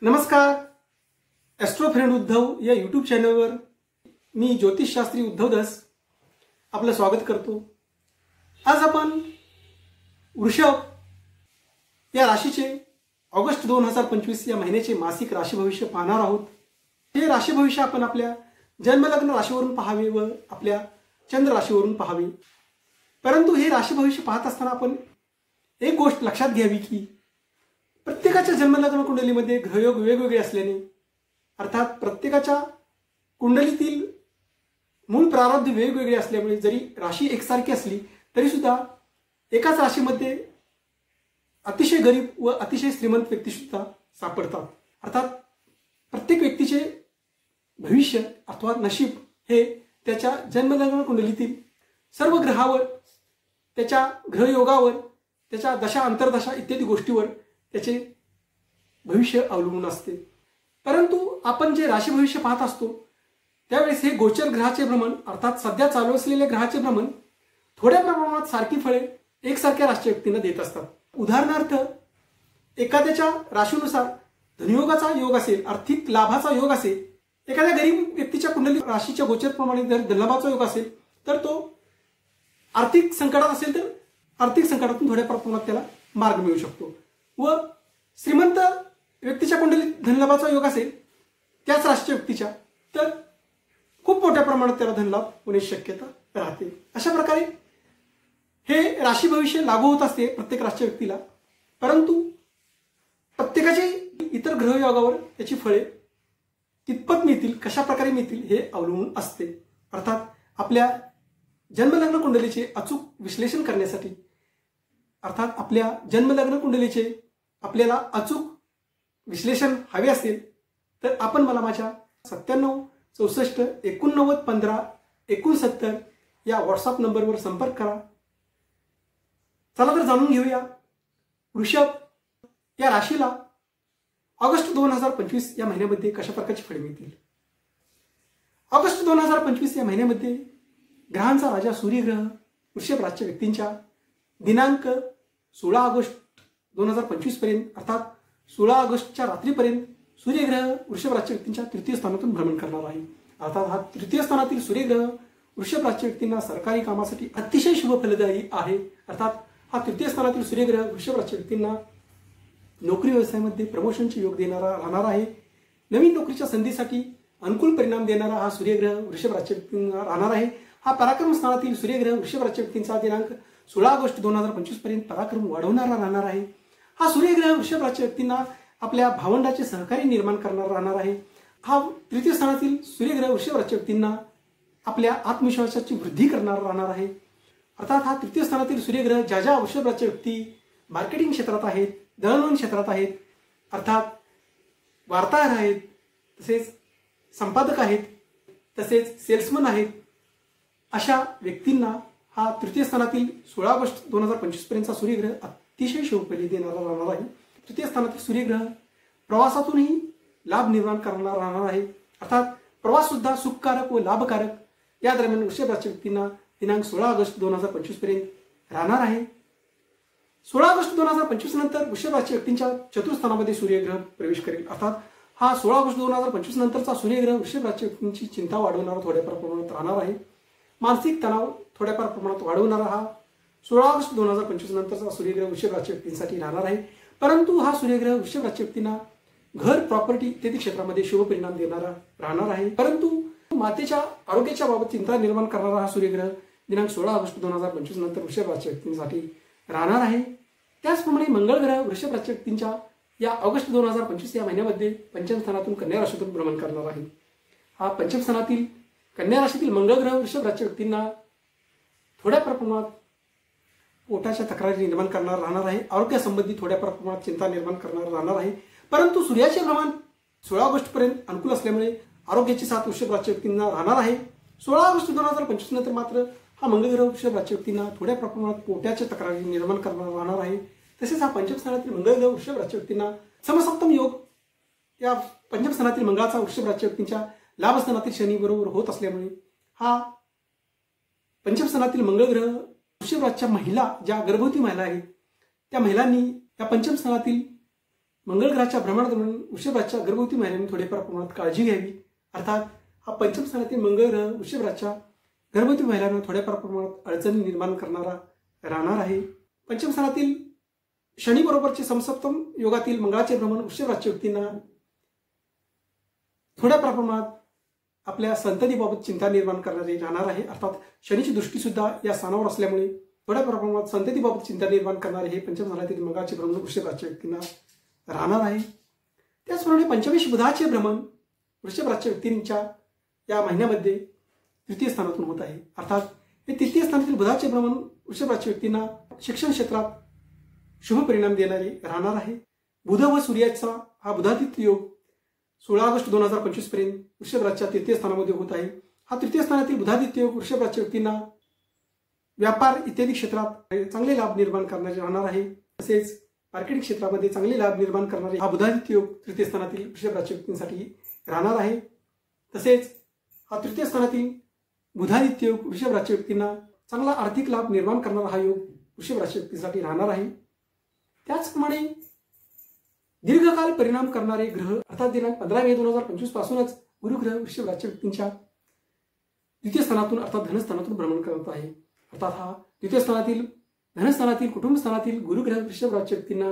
नमस्कार. Austro friend Uddhav या YouTube चॅनलवर मी ज्योतिषशास्त्री उद्धव दास आपलं स्वागत करतो. आज आपण वृषभ या राशीचे ऑगस्ट 2025 या महिन्याचे मासिक राशी भविष्य पाहणार आहोत. हे राशी भविष्य आपण आपल्या जन्मलग्न राशीवरून पाहावे व आपल्या चंद्र राशीवरून पाहावे. परंतु हे राशी भविष्य पाहत असताना आपण एक गोष्ट लक्षात घ्यावी की प्रत्येकाच्या जन्मलग्न कुंडलीमध्ये ग्रहयोग वेगवेगळे असल्याने अर्थात प्रत्येकाच्या कुंडलीतील मूळ प्रारब्ध वेगवेगळे असल्यामुळे जरी राशी एकसारखी असली तरी सुद्धा एकाच राशीमध्ये अतिशय गरीब व अतिशय श्रीमंत व्यक्ती सुद्धा सापडतात. अर्थात प्रत्येक व्यक्तीचे भविष्य अथवा नशीब हे त्याच्या जन्मलग्न कुंडलीतील सर्व ग्रहावर, त्याच्या ग्रहयोगावर, त्याच्या दशा अंतर्दशा इत्यादी गोष्टीवर त्याचे भविष्य अवलंबून असते. परंतु आपण जे राशी भविष्य पाहत असतो त्यावेळेस हे गोचर ग्रहाचे भ्रमण अर्थात सध्या चालू असलेले ग्रहाचे भ्रमण थोड्या प्रमाणात सारखी फळे एकसारख्या राशीच्या व्यक्तींना देत असतात. उदाहरणार्थ एखाद्याच्या राशीनुसार धनयोगाचा योग असेल, आर्थिक लाभाचा योग असेल, एखाद्या गरीब व्यक्तीच्या कुंडली राशीच्या गोचरप्रमाणे जर धनलाभाचा योग असेल तर तो आर्थिक संकटात असेल तर आर्थिक संकटातून थोड्या प्रमाणात त्याला मार्ग मिळू शकतो व श्रीमंत व्यक्तीच्या कुंडलीत धनलाभाचा योग असेल त्याच राशीच्या व्यक्तीच्या तर खूप मोठ्या प्रमाणात त्याला धनलाभ होण्याची शक्यता राहते. अशा प्रकारे हे राशी भविष्य लागू होत असते प्रत्येक राशीच्या व्यक्तीला. परंतु प्रत्येकाचे इतर ग्रहयोगावर त्याची फळे कितपत मिळतील, कशा प्रकारे मिळतील हे अवलंबून असते. अर्थात आपल्या जन्मलग्न कुंडलीचे अचूक विश्लेषण करण्यासाठी अर्थात आपल्या जन्मलग्न कुंडलीचे आपल्याला अचूक विश्लेषण हवे असेल तर आपण मला माझ्या 97 64 89 15 69 या व्हॉट्सअप नंबरवर संपर्क करा. चला तर जाणून घेऊया वृषभ या राशीला ऑगस्ट 2025 या महिन्यामध्ये कशा प्रकारची फळे मिळतील. ऑगस्ट 2025 या महिन्यामध्ये ग्रहांचा राजा सूर्यग्रह वृषभ राशीच्या व्यक्तींच्या दिनांक 16 ऑगस्ट 2025 पर्यंत अर्थात 16 ऑगस्टच्या रात्रीपर्यंत सूर्यग्रह वृषभ राशीच्या व्यक्तींच्या तृतीय स्थानातून भ्रमण करणार आहे. अर्थात हा तृतीय स्थानातील सूर्यग्रह वृषभ राशीच्या व्यक्तींना सरकारी कामासाठी अतिशय शुभ फलदायी आहे. अर्थात हा तृतीय स्थानातील सूर्यग्रह वृषभ राशीच्या व्यक्तींना नोकरी व्यवसायामध्ये प्रमोशनचे योग देणारा राहणार आहे. नवीन नोकरीच्या संधीसाठी अनुकूल परिणाम देणारा हा सूर्यग्रह वृषभ राशीच्या व्यक्तींना राहणार आहे. हा पराक्रम स्थानातील सूर्यग्रह वृषभ राशीच्या व्यक्तींचा दिनांक 16 ऑगस्ट 2025 पर्यंत पराक्रम वाढवणारा राहणार आहे. हा सूर्यग्रह वृषभ राशीच्या व्यक्तींना आपल्या भावंडाचे सहकारी निर्माण करणारा राहणार आहे. हा तृतीय स्थानातील सूर्यग्रह वृषभ राशीच्या व्यक्तींना आपल्या आत्मविश्वासाची वृद्धी करणारा राहणार आहे. अर्थात हा तृतीय स्थानातील सूर्यग्रह ज्या ज्या वृषभ राशीच्या व्यक्ती मार्केटिंग क्षेत्रात आहेत, दळणवळण क्षेत्रात आहेत, अर्थात वार्ताहर आहेत, तसेच संपादक आहेत, तसेच सेल्समन आहेत, अशा व्यक्तींना हा तृतीय स्थानातील 16 ऑगस्ट 2025 पर्यंतचा सूर्यग्रह अतिशय शुभफली देणारा राहणार आहे. तृतीय स्थानातील सूर्यग्रह प्रवासातूनही लाभ निर्माण करणारा राहणार आहे. अर्थात प्रवास सुद्धा सुखकारक व लाभकारक या दरम्यान वृषभ राशीच्या व्यक्तींना दिनांक 16 ऑगस्ट 2025 पर्यंत राहणार आहे. 16 ऑगस्ट 2025 नंतर वृषभ राशीच्या व्यक्तींच्या चतुर्थानामध्ये सूर्यग्रह प्रवेश करेल. अर्थात हा 16 ऑगस्ट 2025 नंतरचा सूर्यग्रह वृषभ राशीच्या व्यक्तींची चिंता वाढवणारा थोड्याफार प्रमाणात राहणार आहे. मानसिक तणाव थोड्याफार प्रमाणात वाढवणारा हा 16 ऑगस्ट 2025 नंतरचा सूर्यग्रह वृषभ राशीच्या व्यक्तींसाठी राहणार आहे. परंतु हा सूर्यग्रह वृषभ राशीच्या व्यक्तींना घर, प्रॉपर्टी इत्यादी क्षेत्रामध्ये शुभ परिणाम देणारा राहणार आहे. परंतु मातेच्या आरोग्याच्या बाबत चिंता निर्माण करणारा हा सूर्यग्रह दिनांक 16 ऑगस्ट 2025 नंतर वृषभ राशीच्या व्यक्तींसाठी राहणार आहे. त्याचप्रमाणे मंगळ ग्रह वृषभ राशीच्या व्यक्तींच्या या ऑगस्ट 2025 या महिन्यामध्ये पंचम स्थानातून कन्या राशीतून भ्रमण करणार आहे. हा पंचम स्थानातील कन्या राशीतील मंगळ ग्रह वृषभ राशीच्या व्यक्तींना थोड्या प्रमाणात पोटाच्या तक्रारी निर्माण करणार राहणार आहे. आरोग्यासंबंधी थोड्या प्रमाणात चिंता निर्माण करणार राहणार आहे. परंतु सूर्याचे प्रमाण 16 ऑगस्ट पर्यंत अनुकूल असल्यामुळे आरोग्याची साथ वृषभ राशीच्या व्यक्तींना राहणार आहे. 16 ऑगस्ट 2025 नंतर मात्र हा मंगळ ग्रह वृषभ राशीच्या व्यक्तींना थोड्या प्रमाणात पोटाच्या तक्रारी निर्माण करणार राहणार आहे. तसेच हा पंचम स्थानातील मंगळ ग्रह वृषभ राशीच्या व्यक्तींना समसप्तम योग या पंचम स्थानातील मंगळाचा वृषभ राशीच्या व्यक्तींच्या लाभस्थानातील शनी बरोबर होत असल्यामुळे हा पंचम स्थानातील मंगळ ग्रह वृषभ राशीच्या महिला ज्या गर्भवती महिला आहेत त्या महिलांनी या पंचम स्थानातील मंगळ ग्रहाच्या भ्रमणादरम्यान वृषभ राशीच्या गर्भवती महिलांनी थोडेफार प्रमाणात काळजी घ्यावी। अर्थात हा पंचम स्थानातील मंगळ ग्रह वृषभ राशीच्या गर्भवती महिलांना थोड्याफार प्रमाणात अडचणी निर्माण करणारा राहणार आहे। पंचम स्थानातील शनी बरोबरचे समसप्तम योगातील मंगळाचे भ्रमण वृषभ राशीच्या व्यक्तींना थोड्या प्रमाणात आपल्या संततीबाबत चिंता निर्माण करणारे राहणार आहे। अर्थात शनीची दृष्टी सुद्धा या स्थानावर असल्यामुळे थोड्या प्रमाणात संततीबाबत चिंता निर्माण करणारे हे पंचम स्थानातील मंगळाचे भ्रमण वृषभ राशीच्या व्यक्तींना राहणार आहे। त्याचप्रमाणे पंचमेश बुधाचे भ्रमण वृषभ राशीच्या व्यक्तींच्या या महिन्यामध्ये तृतीय स्थानातून होत आहे। अर्थात हे तृतीय स्थानातील बुधाचे भ्रमण वृषभ राशीच्या व्यक्तींना शिक्षण क्षेत्रात शुभ परिणाम देणारे राहणार आहे। बुध व सूर्याचा हा बुधादित्य योग 16 ऑगस्ट 2025 पर्यंत वृषभ राशीच्या तृतीय स्थानामध्ये होत आहे। हा तृतीय स्थानातील बुधादित्य योग वृषभ राशीच्या व्यक्तींना व्यापार इत्यादी क्षेत्रात चांगले लाभ निर्माण करणारे राहणार आहे। तसेच मार्केटिंग क्षेत्रामध्ये चांगले लाभ निर्माण करणारे हा बुधादित्य योग तृतीय स्थानातील वृषभ राशीच्या व्यक्तींसाठी राहणार आहे। तसेच हा तृतीय स्थानातील बुधादित्य योग वृषभ राशीच्या व्यक्तींना चांगला आर्थिक लाभ निर्माण करणारा हा योग वृषभ राशीच्या व्यक्तींसाठी राहणार आहे। त्याचप्रमाणे दीर्घकाल परिणाम करणारे ग्रह अर्थात दिनांक 15 मे 2025 पासूनच गुरु ग्रह वृषभ राशीच्या व्यक्तींच्या द्वितीय स्थानातून अर्थात धनस्थानातून भ्रमण करत आहे। अर्थात हा द्वितीय स्थानातील धनस्थानातील कुटुंब स्थानातील गुरु ग्रह वृषभ राशीच्या व्यक्तींना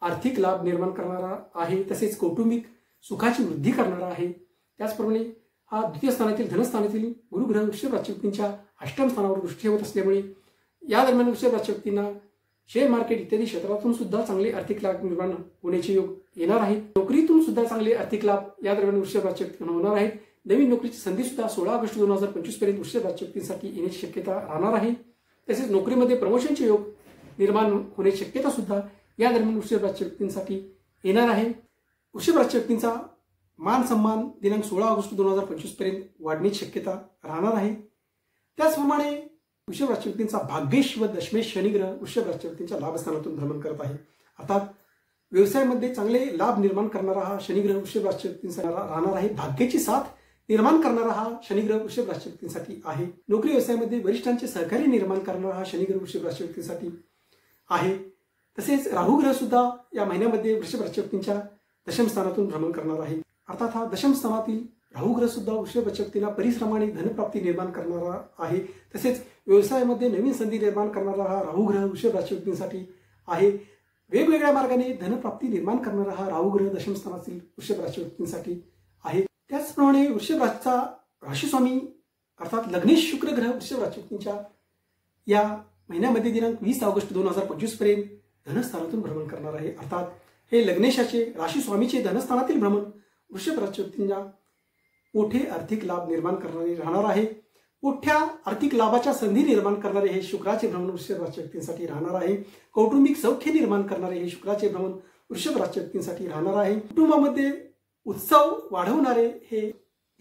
आर्थिक लाभ निर्माण करणारा आहे। तसेच कौटुंबिक सुखाची वृद्धी करणारा आहे। त्याचप्रमाणे हा द्वितीय स्थानातील धनस्थानातील गुरु ग्रह वृषभ राशीच्या व्यक्तींच्या अष्टम स्थानावर दृष्टी ठेवत असल्यामुळे या दरम्यान वृषभ राशीच्या व्यक्तींना शेअर मार्केट इत्यादी क्षेत्रातून सुद्धा चांगले आर्थिक लाभ निर्माण होण्याचे योग येणार आहेत। नोकरीतून सुद्धा चांगले आर्थिक लाभ या दरम्यान वृषभ राशीच्या व्यक्तींना होणार आहेत। नवीन नोकरीची संधी सुद्धा 16 ऑगस्ट 2025 पर्यंत वृषभ राशीच्या व्यक्तींसाठी येण्याची शक्यता राहणार आहे। तसेच नोकरीमध्ये प्रमोशनचे योग निर्माण होण्याची शक्यता सुद्धा या दरम्यान वृषभ राशीच्या व्यक्तींसाठी येणार आहे। वृषभ राशीच्या व्यक्तींचा मान सन्मान दिनांक 16 ऑगस्ट 2025 पर्यंत वाढण्याची शक्यता राहणार आहे। त्याचप्रमाणे वृषभ राशीच्या व्यक्तींचा भाग्येश व दशमेश शनी ग्रह वृषभ राशीच्या व्यक्तींच्या लाभस्थानातून भ्रमण करत आहे। अर्थात व्यवसायामध्ये चांगले लाभ निर्माण करणारा हा शनी ग्रह वृषभ राशीच्या व्यक्तींसाठी राहणार आहे। भाग्याची साथ निर्माण करणारा हा शनी ग्रह वृषभ राशीच्या व्यक्तींसाठी आहे। नोकरी व्यवसायामध्ये वरिष्ठांचे सहकार्य निर्माण करणारा हा शनी ग्रह वृषभ राशीच्या व्यक्तींसाठी आहे। तसेच राहू ग्रह सुद्धा या महिन्यामध्ये वृषभ राशीच्या व्यक्तींच्या दशम स्थानातून भ्रमण करणार आहे। अर्थात हा दशम स्थानातील राहू ग्रह सुद्धा वृषभ राशीच्या व्यक्तींना परिश्रमाने धनप्राप्ती निर्माण करणारा आहे। तसेच व्यवसायामध्ये नवीन संधी निर्माण करणारा हा राहू ग्रह वृषभ राशीच्या व्यक्तींसाठी आहे। वेगवेगळ्या मार्गाने धनप्राप्ती निर्माण करणारा हा राहू ग्रह दशम स्थानातील वृषभ राशीच्या व्यक्तींसाठी आहे। त्याचप्रमाणे वृषभ राशीचा राशीस्वामी अर्थात लग्नेश शुक्र ग्रह वृषभ राशीच्या व्यक्तींच्या या महिन्यामध्ये दिनांक 20 ऑगस्ट 2025 पर्यंत धनस्थानातून भ्रमण करणार आहे। अर्थात हे लग्नेशाचे राशीस्वामीचे धनस्थानातील भ्रमण वृषभ राशीच्या व्यक्तींना मोठे आर्थिक लाभ निर्माण करणारे राहणार आहे। मोठ्या आर्थिक लाभाच्या संधी निर्माण करणारे हे शुक्राचे भ्रमण वृषभ राशीच्या व्यक्तींसाठी राहणार आहे। कौटुंबिक सौख्य निर्माण करणारे हे शुक्राचे भ्रमण वृषभ राशीच्या व्यक्तींसाठी राहणार आहे। कुटुंबामध्ये उत्सव वाढवणारे हे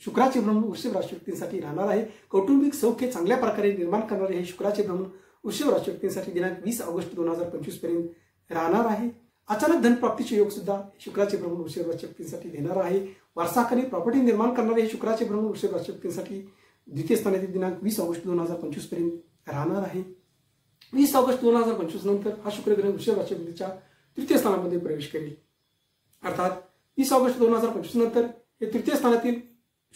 शुक्राचे भ्रमण वृषभ राशीच्या व्यक्तींसाठी राहणार आहे। कौटुंबिक सौख्य चांगल्या प्रकारे निर्माण करणारे हे शुक्राचे भ्रमण वृषभ राशीच्या व्यक्तींसाठी दिनांक 20 ऑगस्ट 2025 पर्यंत राहणार आहे। अचानक धनप्राप्तीचे योग सुद्धा शुक्राचे भ्रमण वृषभ राशीच्या व्यक्तींसाठी देणार आहे। वारसाखाली प्रॉपर्टी निर्माण करणारे हे शुक्राचे भ्रमण वृषभ राशीच्या व्यक्तींसाठी द्वितीय स्थानातील दिनांक 20 ऑगस्ट 2025 पर्यंत राहणार आहे। 20 ऑगस्ट 2025 नंतर हा शुक्र ग्रह वृषभ राशीच्या व्यक्तीच्या तृतीय स्थानामध्ये प्रवेश करेल। अर्थात 20 ऑगस्ट 2025 नंतर हे तृतीय स्थानातील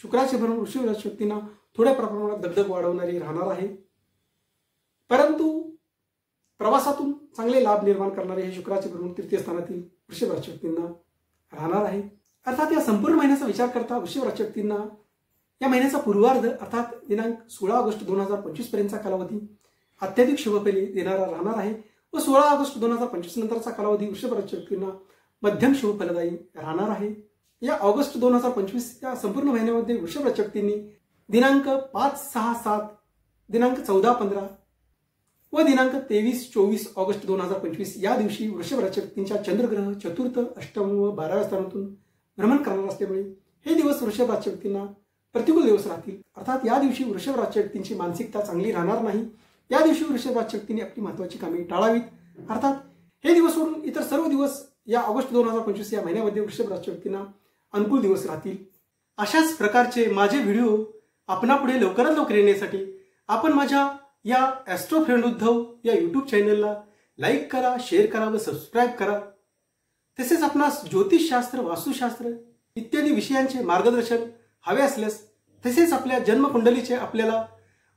शुक्राचे भ्रमण वृषभ राशीच्या व्यक्तींना थोड्या प्रमाणात दगदग वाढवणारे राहणार आहे। परंतु प्रवासातून चांगले लाभ निर्माण करणारे हे शुक्राचे भ्रमण तृतीय स्थानातील वृषभ राशीच्या व्यक्तींना राहणार आहे। अर्थात या संपूर्ण महिन्याचा विचार करता वृषभ राशीच्या व्यक्तींना या महिन्याचा पूर्वार्ध अर्थात दिनांक 16 ऑगस्ट 2025 पर्यंतचा कालावधी अत्याधिक शुभफले देणारा राहणार आहे व 16 ऑगस्ट 2025 नंतरचा कालावधी वृषभ राशीच्या व्यक्तींना मध्यम शुभफलदायी राहणार आहे। या ऑगस्ट 2025 या संपूर्ण महिन्यामध्ये वृषभ राशीच्या व्यक्तींनी दिनांक 5, 6, 7, दिनांक 14, 15 व दिनांक 23, 24 ऑगस्ट 2025 या दिवशी वृषभ राशीच्या व्यक्तींच्या चंद्रग्रह चतुर्थ, अष्टम व 12व्या स्थानातून भ्रमण करणार असल्यामुळे हे दिवस वृषभ राशीच्या व्यक्तींना प्रतिकूल दिवस राहतील। अर्थात या दिवशी वृषभ राशीच्या व्यक्तींची मानसिकता चांगली राहणार नाही। या दिवशी वृषभ राशीच्या व्यक्तींनी आपली महत्त्वाची कामे टाळावीत। अर्थात हे दिवस सोडून इतर सर्व दिवस या ऑगस्ट 2025 या महिन्यामध्ये वृषभ राशीच्या व्यक्तींना अनुकूल दिवस राहतील। अशाच प्रकारचे माझे व्हिडिओ आपणापुढे लवकरात लवकर येण्यासाठी आपण माझ्या या ॲस्ट्रो फ्रेंड उद्धव या यूट्यूब चॅनलला लाईक करा, शेअर करा व सबस्क्राईब करा। तसेच आपणास ज्योतिषशास्त्र, वास्तुशास्त्र इत्यादी विषयांचे मार्गदर्शन हवे असल्यास, तसेच आपल्या जन्मकुंडलीचे आपल्याला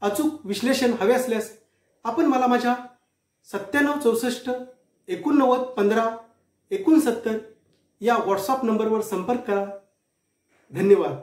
अचूक विश्लेषण हवे असल्यास आपण मला माझ्या 9764 89 15 69 या व्हॉट्सअप नंबरवर संपर्क करा. धन्यवाद.